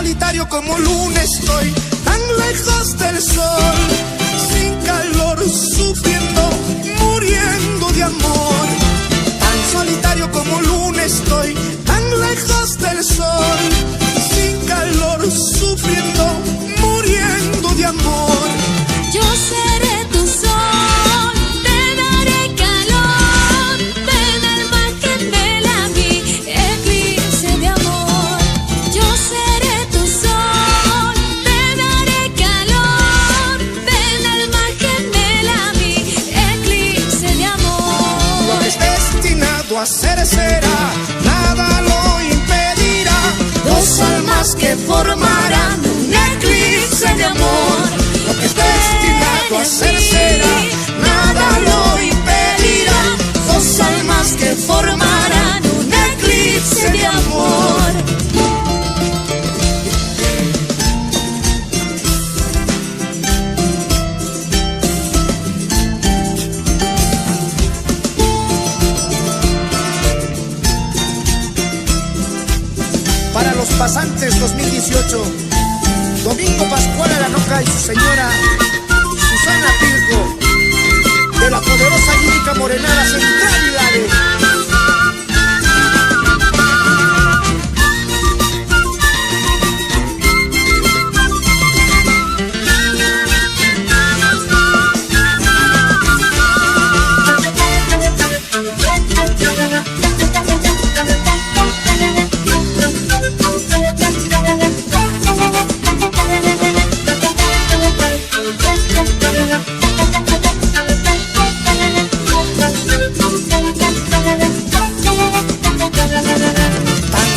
solitario como luna estoy, tan lejos del sol, sin calor, sufriendo, muriendo de amor. Tan solitario como luna estoy, tan lejos del sol, sin calor, sufriendo, muriendo de amor. Yo seré tu sol, te daré calor, ven al mar que vela mi eclipse de amor. Yo seré tu sol, te daré calor, ven al mar que vela mi eclipse de amor. Lo que es destinado a ser será, nada lo impedirá. Dos almas que formarán un eclipse de amor. Lo que es destinado a ser será, nada lo impedirá. Dos almas que formarán un eclipse de amor. Para los pasantes 2018, Domingo Pascual Aranoca y su señora Susana Pirco, de la poderosa lírica morenada Central Hilario.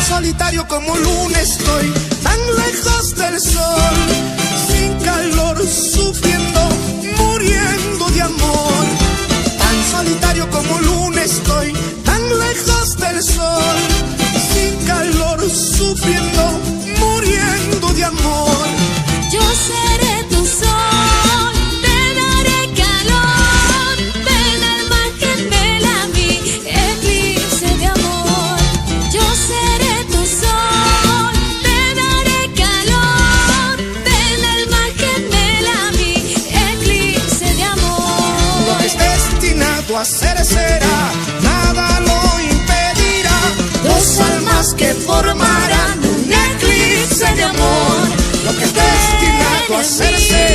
Solitario como luna estoy, tan lejos del sol, sin calor, sufriendo, muriendo de amor. Tan solitario como luna estoy, tan lejos del sol, sin calor, sufriendo, muriendo de amor. Yo seré tu sol, te daré calor, ven al mar que vela mi eclipse de amor. Yo seré tu sol, te daré calor, ven al mar que vela mi eclipse de amor. Lo que es destinado a ser será, nada lo impedirá. Dos almas que formarán un eclipse de amor. Lo que es destinado a ser será.